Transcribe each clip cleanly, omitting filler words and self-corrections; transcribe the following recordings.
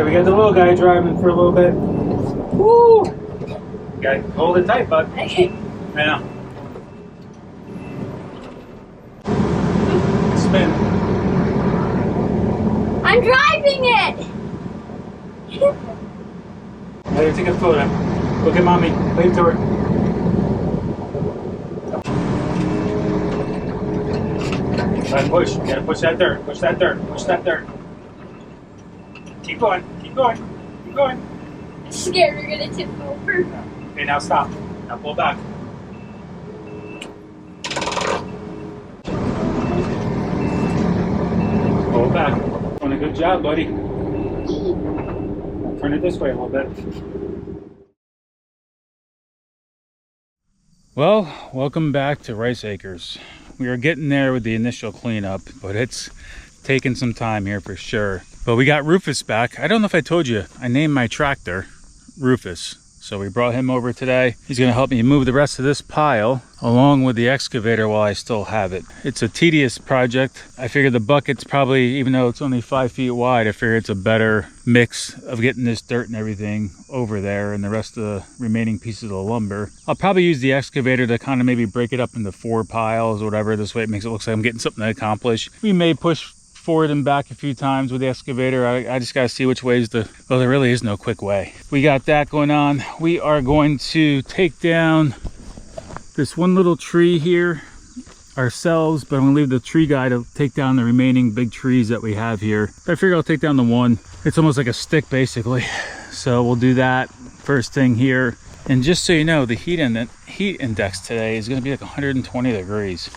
we got the little guy driving for a little bit. Woo! You gotta hold it tight, bud. Okay. I know. Spin. I'm driving it! Hey, take a photo. Look at mommy. Wave to her. Try push. You gotta push that dirt. Push that dirt. Push that dirt. Keep going. Keep going. Keep going. I'm scared we're gonna tip over. Okay, now stop. Now pull back. Pull back. Doing a good job, buddy. Turn it this way a little bit. Well, welcome back to Rice Acres. We are getting there with the initial cleanup, but it's taking some time here for sure. But we got Rufus back. I don't know if I told you, I named my tractor Rufus. So we brought him over today. He's gonna help me move the rest of this pile along with the excavator while I still have it. It's a tedious project. I figure the bucket's probably, even though it's only 5 feet wide, I figure it's a better mix of getting this dirt and everything over there and the rest of the remaining pieces of the lumber. I'll probably use the excavator to kind of maybe break it up into 4 piles or whatever. This way it makes it look like I'm getting something to accomplish. We may push forward and back a few times with the excavator. I just gotta see which way is the, well, there really is no quick way. We got that going on. We are going to take down this one little tree here ourselves, but I'm gonna leave the tree guy to take down the remaining big trees that we have here. But I figure I'll take down the one. It's almost like a stick basically. So we'll do that first thing here. And just so you know, the heat index today is gonna be like 120 degrees.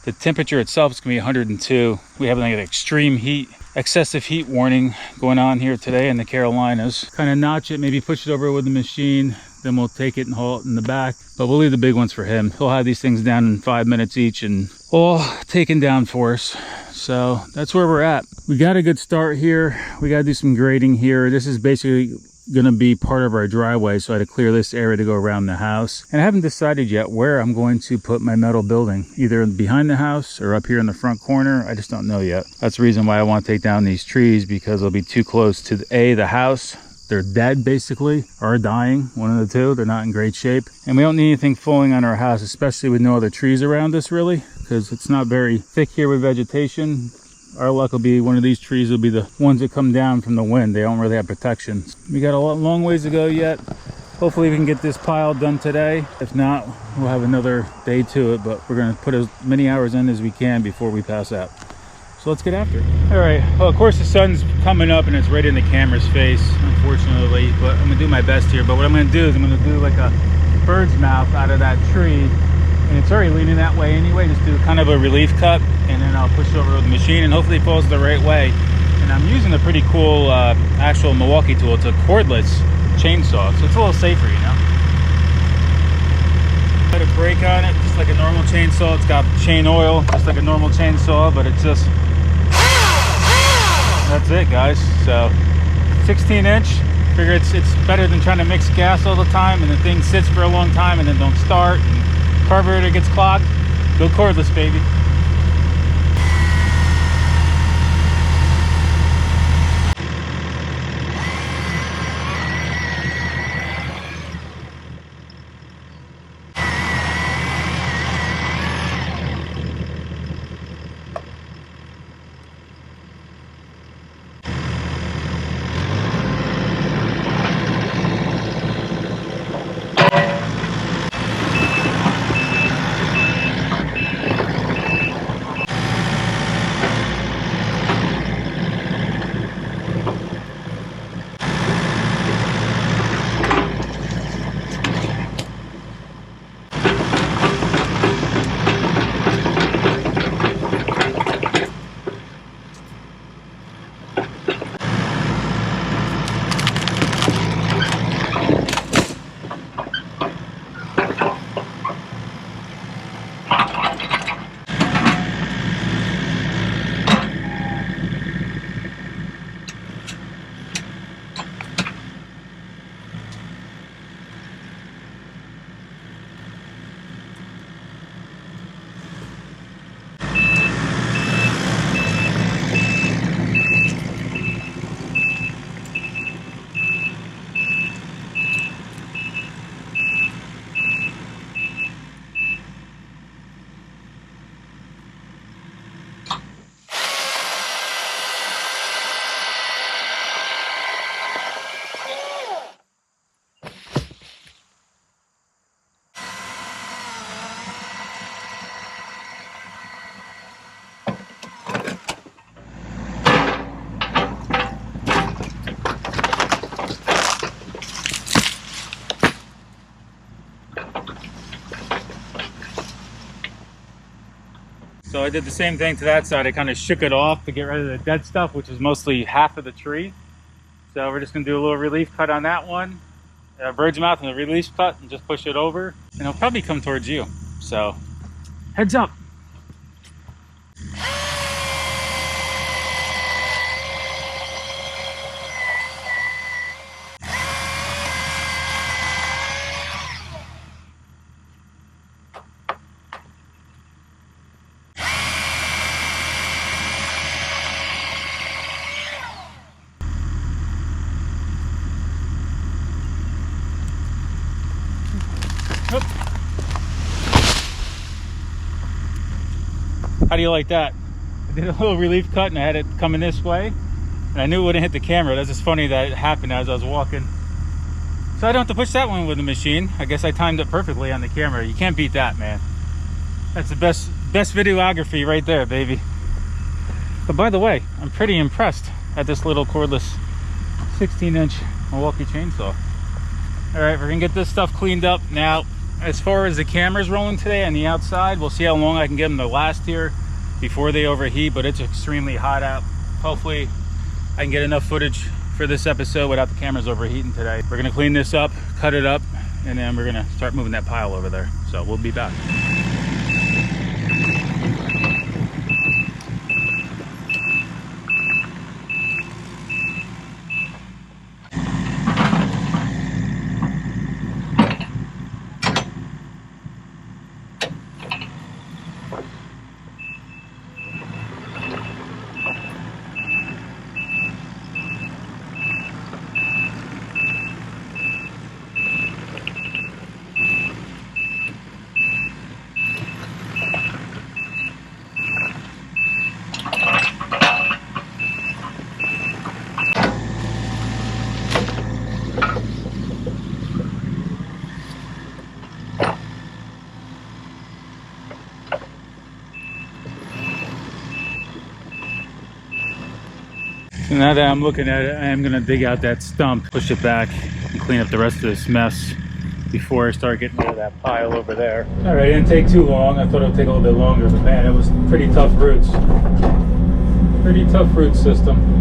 The temperature itself is going to be 102. We have like an extreme heat, excessive heat warning going on here today in the Carolinas. Kind of notch it, maybe push it over with the machine. Then we'll take it and haul it in the back. But we'll leave the big ones for him. He'll have these things down in 5 minutes each and all taken down for us. So that's where we're at. We got a good start here. We got to do some grading here. This is basically gonna be part of our driveway, so I had to clear this area to go around the house. And I haven't decided yet where I'm going to put my metal building, either behind the house or up here in the front corner. I just don't know yet. That's the reason why I want to take down these trees, because they'll be too close to the house. They're dead basically, or dying, one of the two. They're not in great shape. And we don't need anything falling on our house, especially with no other trees around us really, because it's not very thick here with vegetation. Our luck will be one of these trees will be the ones that come down from the wind. They don't really have protection. We got a long ways to go yet. Hopefully we can get this pile done today. If not, we'll have another day to it, but we're gonna put as many hours in as we can before we pass out. So let's get after it. All right, well, of course the sun's coming up and it's right in the camera's face, unfortunately, but I'm gonna do my best here. But what I'm gonna do is I'm gonna do like a bird's mouth out of that tree. And it's already leaning that way anyway. Just do kind of a relief cut, and then I'll push it over with the machine, and hopefully it falls the right way. And I'm using a pretty cool actual Milwaukee tool. It's a cordless chainsaw, so it's a little safer, you know. Put a brake on it, just like a normal chainsaw. It's got chain oil, just like a normal chainsaw, but it's just, that's it, guys. So 16-inch. Figure it's better than trying to mix gas all the time, and the thing sits for a long time and then don't start. And carburetor gets clogged. Go cordless, baby. I did the same thing to that side. I kind of shook it off to get rid of the dead stuff, which is mostly half of the tree. So we're just gonna do a little relief cut on that one, bird's mouth and a release cut, and just push it over, and it'll probably come towards you. So heads up. Oop. How do you like that? I did a little relief cut and I had it coming this way, and I knew it wouldn't hit the camera. That's just funny that it happened as I was walking. So I don't have to push that one with the machine. I guess I timed it perfectly on the camera. You can't beat that, man. That's the best videography right there, baby. But by the way, I'm pretty impressed at this little cordless 16-inch Milwaukee chainsaw. All right, we're gonna get this stuff cleaned up now. As far as the cameras rolling today on the outside, we'll see how long I can get them to last here before they overheat, but it's extremely hot out. Hopefully I can get enough footage for this episode without the cameras overheating today. We're gonna clean this up, cut it up, and then we're gonna start moving that pile over there. So we'll be back. So now that I'm looking at it, I am gonna dig out that stump, push it back, and clean up the rest of this mess before I start getting rid of that pile over there. All right, it didn't take too long. I thought it would take a little bit longer, but man, it was pretty tough roots. Pretty tough root system.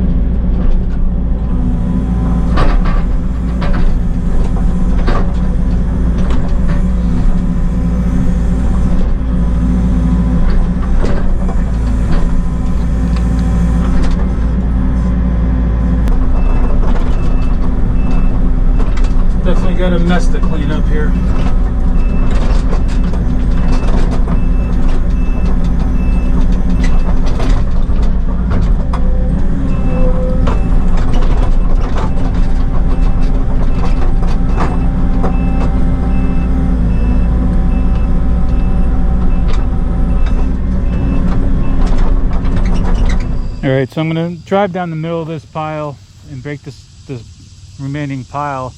Definitely got a mess to clean up here. All right, so I'm gonna drive down the middle of this pile and break this remaining pile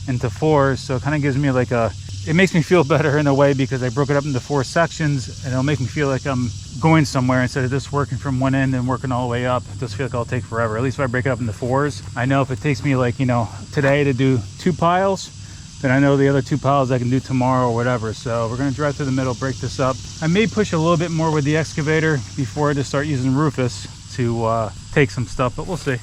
into fours, so it kind of gives me like it makes me feel better in a way, because I broke it up into 4 sections, and it'll make me feel like I'm going somewhere instead of just working from one end and working all the way up. It does feel like it'll take forever. At least if I break it up into 4s, I know if it takes me, like, you know, today to do 2 piles, then I know the other 2 piles I can do tomorrow or whatever. So we're gonna drive through the middle, break this up. I may push a little bit more with the excavator before I just start using Rufus to take some stuff, but we'll see.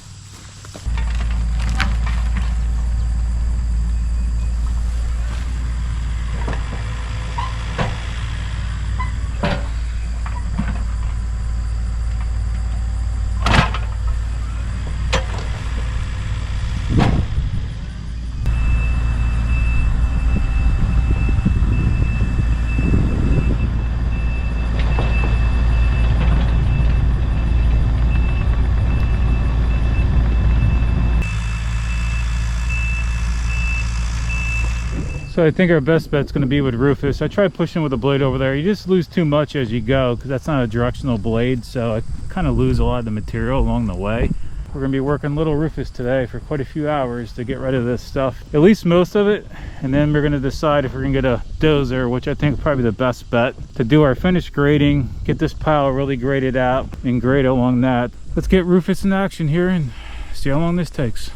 So I think our best bet's going to be with Rufus. I tried pushing with a blade over there. You just lose too much as you go, because that's not a directional blade, so I kind of lose a lot of the material along the way. We're going to be working little Rufus today for quite a few hours to get rid of this stuff, at least most of it, and then we're going to decide if we're going to get a dozer, which I think is probably the best bet, to do our finished grading, get this pile really graded out and grade along that. Let's get Rufus in action here and see how long this takes.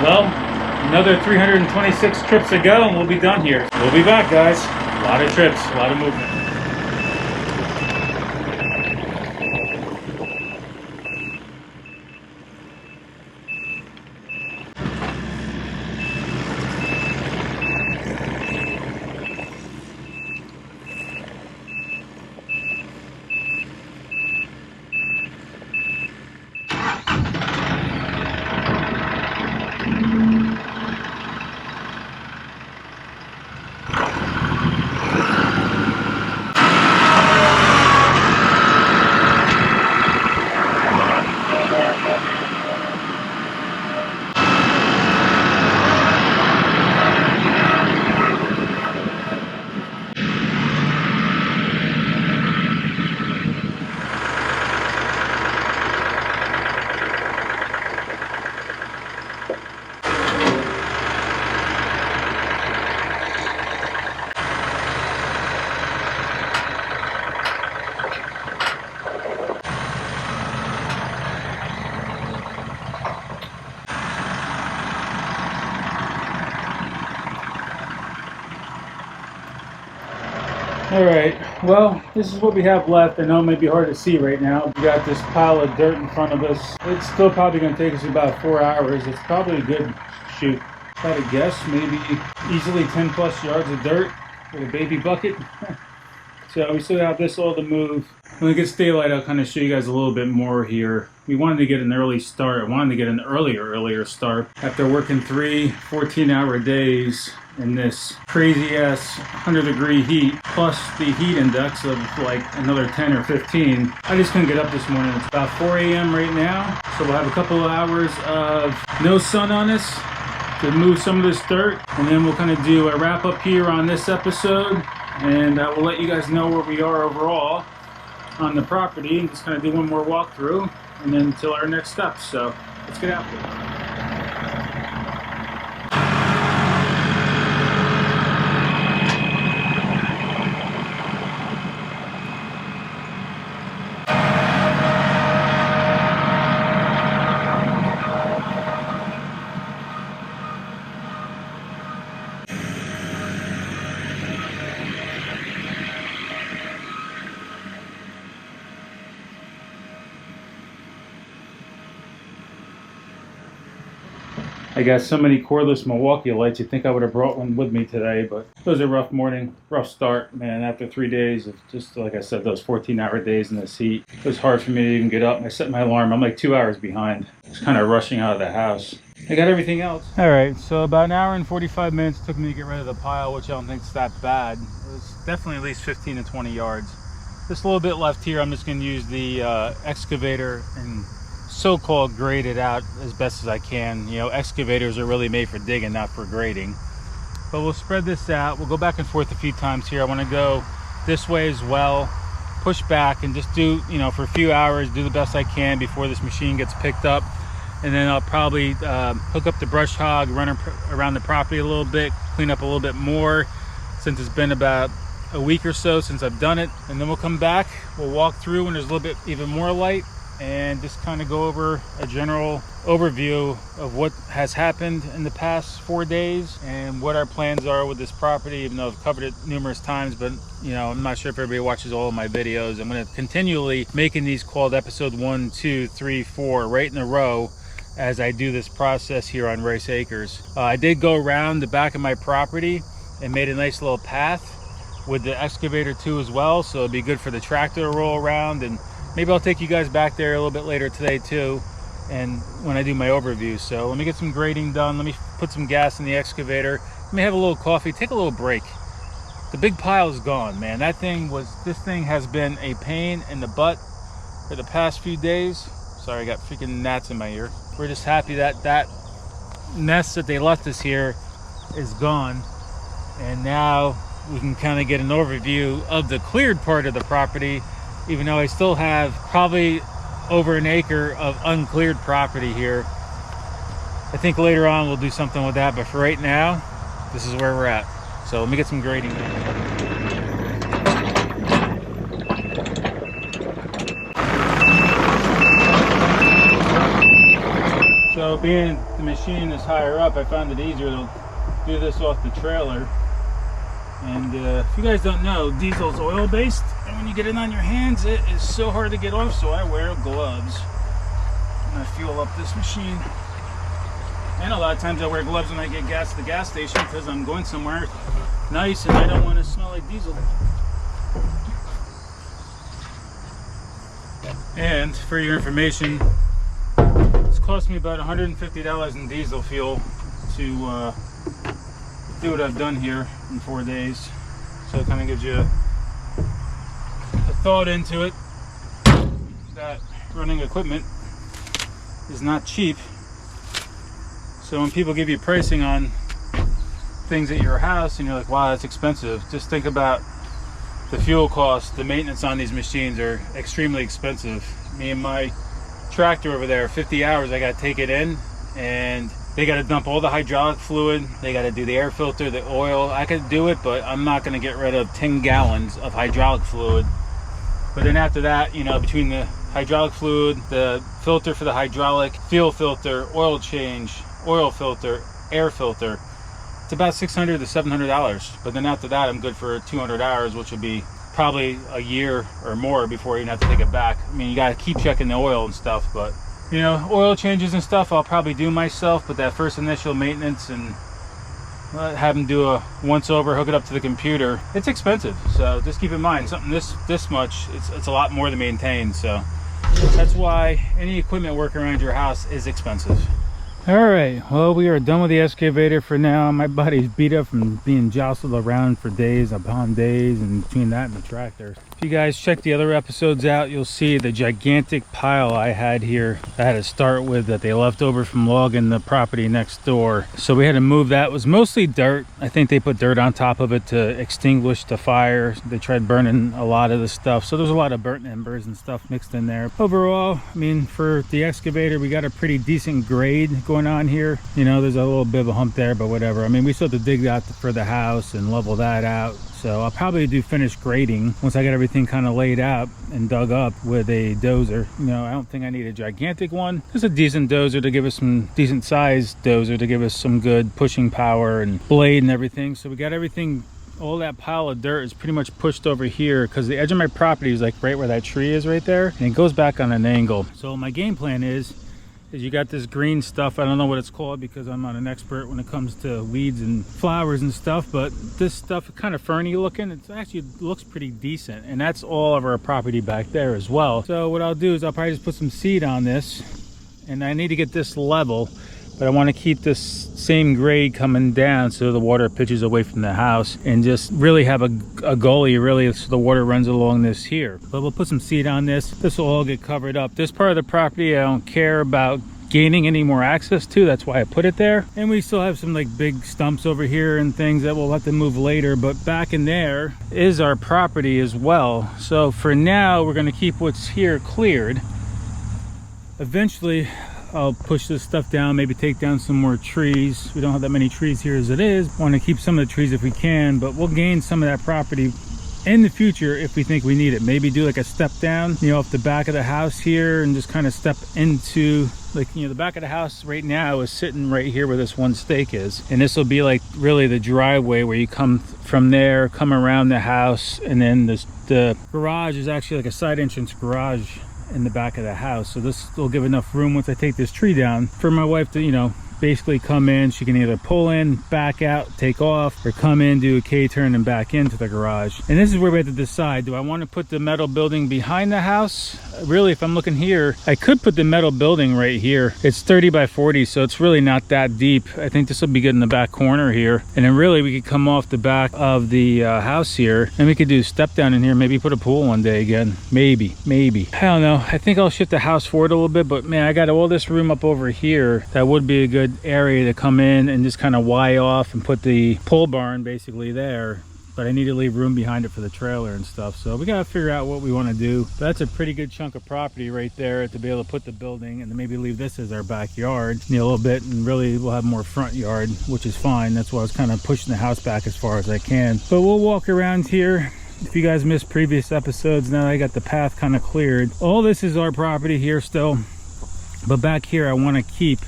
Well, another 326 trips to go and we'll be done here. We'll be back, guys. A lot of trips, a lot of movement. All right, well, this is what we have left. I know it might be hard to see right now. We got this pile of dirt in front of us. It's still probably gonna take us about 4 hours. It's probably a good shoot. If I had to guess, maybe easily 10 plus yards of dirt with a baby bucket. So we still have this all to move. When it gets daylight, I'll kind of show you guys a little bit more here. We wanted to get an early start. I wanted to get an earlier start. After working 3 14-hour days in this crazy ass 100-degree heat, plus the heat index of like another 10 or 15, I just couldn't get up this morning. It's about 4 a.m. right now. So we'll have a couple of hours of no sun on us to move some of this dirt. And then we'll kind of do a wrap up here on this episode. And I will let you guys know where we are overall on the property and just kind of do one more walkthrough and then until our next steps. So let's get after it. I got so many cordless Milwaukee lights, you'd think I would have brought one with me today, but it was a rough morning, rough start, man. After 3 days of just, like I said, those 14-hour days in this heat, it was hard for me to even get up. I set my alarm, I'm like 2 hours behind. Just kind of rushing out of the house. I got everything else. All right, so about an hour and 45 minutes took me to get rid of the pile, which I don't think is that bad. It was definitely at least 15 to 20 yards. Just a little bit left here. I'm just gonna use the excavator and so-called grade it out as best as I can. You know, excavators are really made for digging, not for grading. But we'll spread this out. We'll go back and forth a few times here. I want to go this way as well, push back and just do, you know, for a few hours, do the best I can before this machine gets picked up. And then I'll probably hook up the brush hog, run around the property a little bit, clean up a little bit more since it's been about a week or so since I've done it. And then we'll come back, we'll walk through when there's a little bit even more light, and just kind of go over a general overview of what has happened in the past 4 days and what our plans are with this property, even though I've covered it numerous times. But you know, I'm not sure if everybody watches all of my videos. I'm going to continually making these called episode 1, 2, 3, 4 right in a row as I do this process here on Rice Acres. I did go around the back of my property and made a nice little path with the excavator too as well, so it'd be good for the tractor to roll around. And maybe I'll take you guys back there a little bit later today too, and when I do my overview. So let me get some grading done, let me put some gas in the excavator, let me have a little coffee, take a little break. The big pile is gone, man. This thing has been a pain in the butt for the past few days. Sorry, I got freaking gnats in my ear. We're just happy that that mess that they left us here is gone, and now we can kind of get an overview of the cleared part of the property, even though I still have probably over an acre of uncleared property here. I think later on we'll do something with that, but for right now, this is where we're at. So let me get some grading done. So So being the machine is higher up, I found it easier to do this off the trailer. And if you guys don't know, diesel's oil based, and when you get it on your hands, it is so hard to get off, so I wear gloves when I fuel up this machine. And a lot of times I wear gloves when I get gas at the gas station because I'm going somewhere nice and I don't want to smell like diesel. And for your information, it's cost me about $150 in diesel fuel to do what I've done here in 4 days. So it kind of gives you a thought into it that running equipment is not cheap. So when people give you pricing on things at your house and you're like, wow, that's expensive, just think about the fuel costs. The maintenance on these machines are extremely expensive. Me and my tractor over there, 50 hours, I got to take it in, and they got to dump all the hydraulic fluid, they got to do the air filter, the oil. I could do it, but I'm not going to get rid of 10 gallons of hydraulic fluid. But then after that, you know, between the hydraulic fluid, the filter for the hydraulic, fuel filter, oil change, oil filter, air filter, it's about $600 to $700. But then after that, I'm good for 200 hours, which would be probably a year or more before you even have to take it back. I mean, you got to keep checking the oil and stuff, but you know, oil changes and stuff I'll probably do myself, but that first initial maintenance and have them do a once over, hook it up to the computer, it's expensive. So just keep in mind, something this much, it's a lot more to maintain. So that's why any equipment work around your house is expensive. All right, well, we are done with the excavator for now. My body's beat up from being jostled around for days upon days, and between that and the tractor. If you guys check the other episodes out, you'll see the gigantic pile I had here. I had to start with that they left over from logging the property next door. So we had to move that. It was mostly dirt. I think they put dirt on top of it to extinguish the fire. They tried burning a lot of the stuff. So there's a lot of burnt embers and stuff mixed in there. Overall, I mean, for the excavator, we got a pretty decent grade going on here. You know, there's a little bit of a hump there, but whatever. I mean, we still have to dig out for the house and level that out. So I'll probably do finished grading once I get everything kind of laid out and dug up with a dozer. You know, I don't think I need a gigantic one. Just a decent dozer to give us some decent sized dozer to give us some good pushing power and blade and everything. So we got everything, all that pile of dirt is pretty much pushed over here because the edge of my property is like right where that tree is right there, and it goes back on an angle. So my game plan is you got this green stuff. I don't know what it's called because I'm not an expert when it comes to weeds and flowers and stuff, but this stuff is kind of ferny looking. It actually looks pretty decent, and that's all of our property back there as well. So what I'll do is I'll probably just put some seed on this, and I need to get this level, but I want to keep this same grade coming down so the water pitches away from the house, and just really have a gully really so the water runs along this here. But we'll put some seed on this. This will all get covered up. This part of the property I don't care about gaining any more access to, that's why I put it there. And we still have some like big stumps over here and things that we'll have to move later, but back in there is our property as well. So for now, we're going to keep what's here cleared. Eventually I'll push this stuff down, maybe take down some more trees. We don't have that many trees here as it is. Want to keep some of the trees if we can, but we'll gain some of that property in the future if we think we need it. Maybe do like a step down, you know, off the back of the house here, and just kind of step into, like, you know, the back of the house right now is sitting right here where this one stake is, and this will be like really the driveway where you come from there, come around the house, and then the garage is actually like a side entrance garage in the back of the house. So this will give enough room once I take this tree down for my wife to, you know, basically come in. She can either pull in, back out, take off, or come in, do a K-turn and back into the garage. And this is where we have to decide, do I want to put the metal building behind the house? Really, if I'm looking here, I could put the metal building right here. It's 30 by 40, so it's really not that deep. I think this will be good in the back corner here. And then really we could come off the back of the house here, and we could do a step down in here, maybe put a pool one day again. Maybe. I don't know. I think I'll shift the house forward a little bit, but man, I got all this room up over here. That would be a good area to come in and just kind of Y off and put the pole barn basically there. But I need to leave room behind it for the trailer and stuff. So we got to figure out what we want to do. But that's a pretty good chunk of property right there to be able to put the building, and then maybe leave this as our backyard, you know, a little bit, and really we'll have more front yard, which is fine. That's why I was kind of pushing the house back as far as I can. But we'll walk around here. If you guys missed previous episodes, now I got the path kind of cleared. All this is our property here still. But back here, I want to keep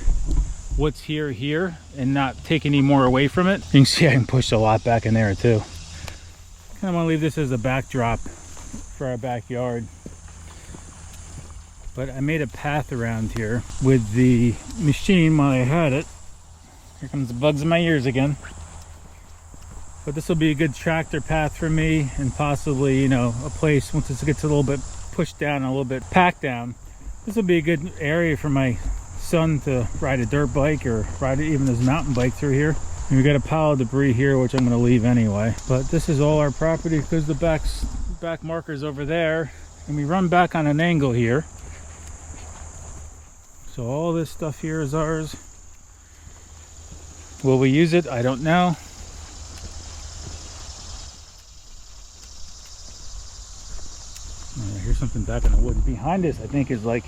what's here and not take any more away from it. You can see I can push a lot back in there too. Kind of want to leave this as a backdrop for our backyard. But I made a path around here with the machine while I had it. Here comes the bugs in my ears again. But this will be a good tractor path for me, and possibly, you know, a place once it gets a little bit pushed down, a little bit packed down. This will be a good area for my son to ride a dirt bike or ride even his mountain bike through here. And we got a pile of debris here, which I'm going to leave anyway. But this is all our property because the back marker's over there, and we run back on an angle here. So all this stuff here is ours. Will we use it? I don't know. Here's something back in the woods. Behind us, I think, is like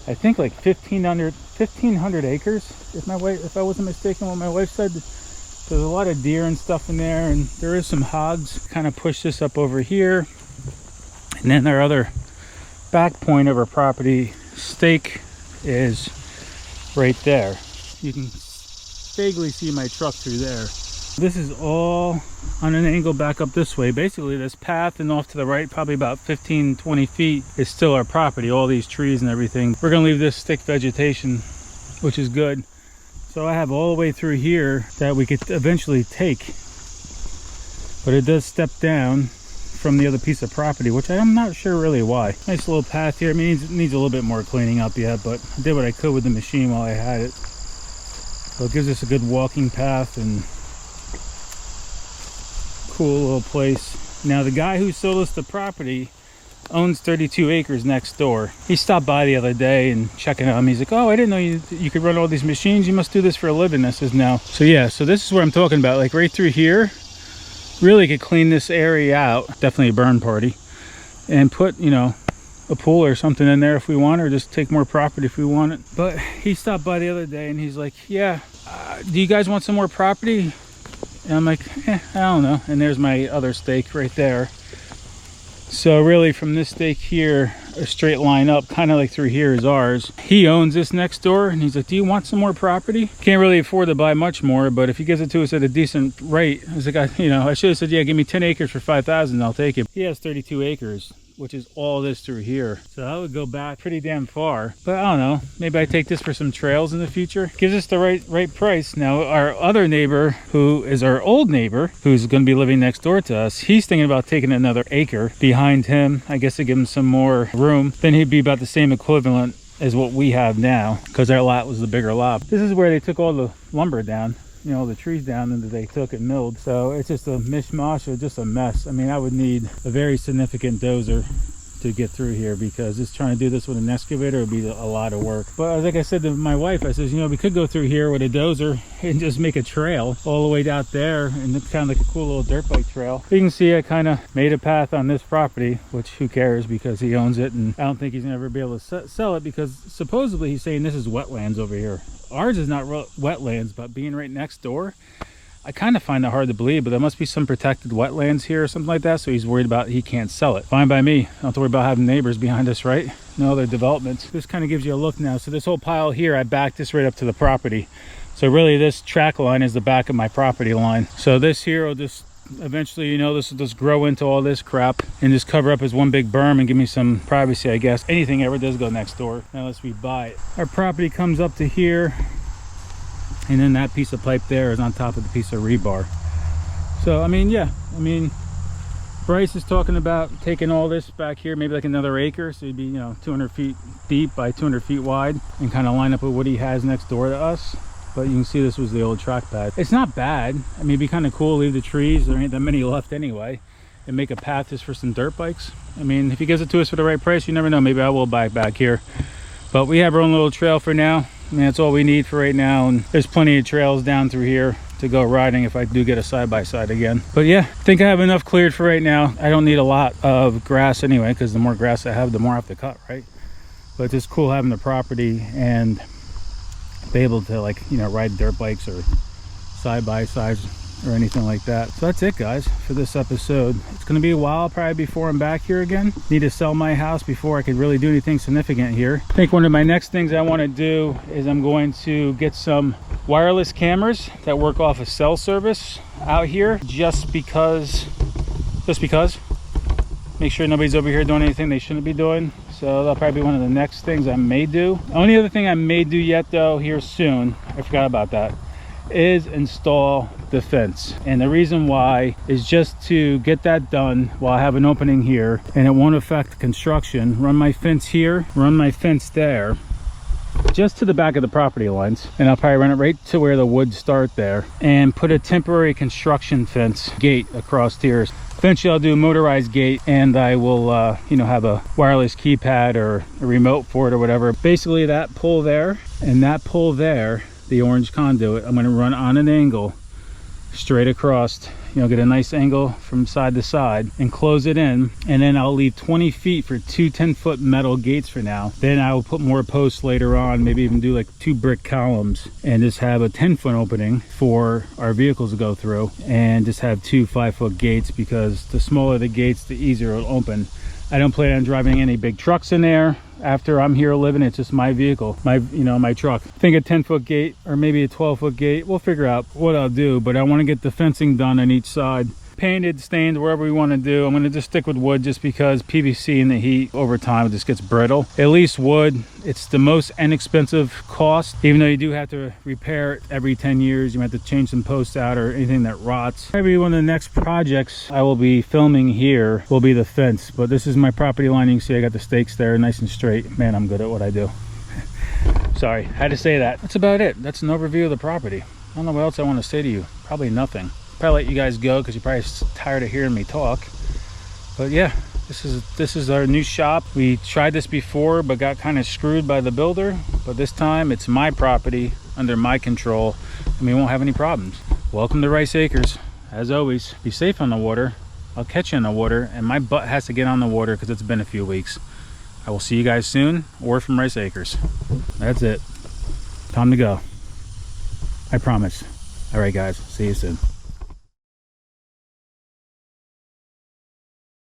1,500 acres. If I wasn't mistaken, what my wife said. There's a lot of deer and stuff in there, and there is some hogs. Kind of push this up over here, and then our other back point of our property stake is right there. You can vaguely see my truck through there. This is all on an angle back up this way. Basically this path and off to the right, probably about 15-20 feet, is still our property. All these trees and everything. We're gonna leave this stick vegetation, which is good. So I have all the way through here that we could eventually take, but it does step down from the other piece of property, which I'm not sure really why. Nice little path here. I mean, it needs a little bit more cleaning up yet, but I did what I could with the machine while I had it. So it gives us a good walking path and cool little place. Now the guy who sold us the property owns 32 acres next door. He stopped by the other day and checking on me. He's like, oh, I didn't know you could run all these machines. You must do this for a living. I says, no. So yeah, so this is what I'm talking about. Like right through here, really could clean this area out. Definitely a burn party. And put, you know, a pool or something in there if we want, or just take more property if we want it. But he stopped by the other day and he's like, yeah, do you guys want some more property? And I'm like, I don't know. And there's my other stake right there. So really from this stake here, a straight line up, kind of like through here, is ours. He owns this next door, and he's like, do you want some more property? Can't really afford to buy much more, but if he gives it to us at a decent rate, I was like, I should have said, yeah, give me 10 acres for 5,000, I'll take it. He has 32 acres. Which is all this through here. So I would go back pretty damn far. But I don't know, maybe I take this for some trails in the future. Gives us the right price. Now our other neighbor, who is our old neighbor, who's gonna be living next door to us, he's thinking about taking another acre behind him, I guess, to give him some more room. Then he'd be about the same equivalent as what we have now, because our lot was the bigger lot. This is where they took all the lumber down. You know, the trees down that they took and milled. So it's just a mishmash, or just a mess. I mean, I would need a very significant dozer to get through here, because just trying to do this with an excavator would be a lot of work. But like I said to my wife, I says, you know, we could go through here with a dozer and just make a trail all the way out there, and it's kind of like a cool little dirt bike trail. You can see I kind of made a path on this property, which who cares, because he owns it, and I don't think he's gonna ever be able to sell it, because supposedly he's saying this is wetlands over here. Ours is not wetlands, but being right next door, I kind of find it hard to believe, but there must be some protected wetlands here or something like that, so he's worried about he can't sell it. Fine by me. I don't have to worry about having neighbors behind us, right? No other developments. This kind of gives you a look now. So this whole pile here, I backed this right up to the property. So really this track line is the back of my property line. So this here will just eventually, you know, this will just grow into all this crap and just cover up as one big berm and give me some privacy, I guess. Anything ever does go next door unless we buy it. Our property comes up to here, and then that piece of pipe there is on top of the piece of rebar. So I mean, yeah, I mean, Bryce is talking about taking all this back here, maybe like another acre, so it'd be, you know, 200 feet deep by 200 feet wide, and kind of line up with what he has next door to us. But you can see this was the old track pad. It's not bad. I mean, it'd be kind of cool, leave the trees, there ain't that many left anyway, and make a path just for some dirt bikes. I mean, if he gives it to us for the right price, you never know, maybe I will buy it back here. But we have our own little trail for now. I mean, that's all we need for right now, and there's plenty of trails down through here to go riding if I do get a side-by-side again. But yeah, I think I have enough cleared for right now. I don't need a lot of grass anyway, because the more grass I have, the more I have to cut, right? But it's just cool having the property and be able to, like, you know, ride dirt bikes or side-by-sides or anything like that. So that's it, guys, for this episode. It's going to be a while probably before I'm back here again. Need to sell my house before I could really do anything significant here. I think one of my next things I want to do is I'm going to get some wireless cameras that work off a cell service out here, just because make sure nobody's over here doing anything they shouldn't be doing. So that'll probably be one of the next things I may do. The only other thing I may do yet though here soon, I forgot about that, is install the fence. And the reason why is just to get that done while I have an opening here and it won't affect the construction. Run my fence here, run my fence there, just to the back of the property lines, and I'll probably run it right to where the woods start there, and put a temporary construction fence gate across here. Eventually I'll do a motorized gate, and I will you know, have a wireless keypad or a remote for it or whatever. Basically that pole there and that pole there, the orange conduit, I'm going to run on an angle straight across, you know, get a nice angle from side to side and close it in, and then I'll leave 20 feet for two 10-foot metal gates for now. Then I will put more posts later on, maybe even do like 2 brick columns, and just have a 10-foot opening for our vehicles to go through, and just have 2 5-foot gates, because the smaller the gates the easier it'll open. I don't plan on driving any big trucks in there after I'm here living. It's just my vehicle, my truck. I think a 10-foot gate or maybe a 12-foot gate, we'll figure out what I'll do, but I want to get the fencing done on each side, painted, stained, wherever we want to do. I'm going to just stick with wood, just because PVC in the heat over time it just gets brittle. At least wood, it's the most inexpensive cost, even though you do have to repair it every 10 years. You have to change some posts out or anything that rots. Maybe one of the next projects I will be filming here will be the fence, but this is my property line. You can see I got the stakes there nice and straight. Man, I'm good at what I do. Sorry, had to say that. That's about it. That's an overview of the property. I don't know what else I want to say to you. Probably nothing. Probably let you guys go because you're probably tired of hearing me talk. But yeah, this is our new shop. We tried this before but got kind of screwed by the builder, but this time it's my property under my control and we won't have any problems. Welcome to Rice Acres. As always, be safe on the water. I'll catch you on the water, and my butt has to get on the water because it's been a few weeks. I will see you guys soon, or from Rice Acres. That's it. Time to go. I promise. All right guys, see you soon.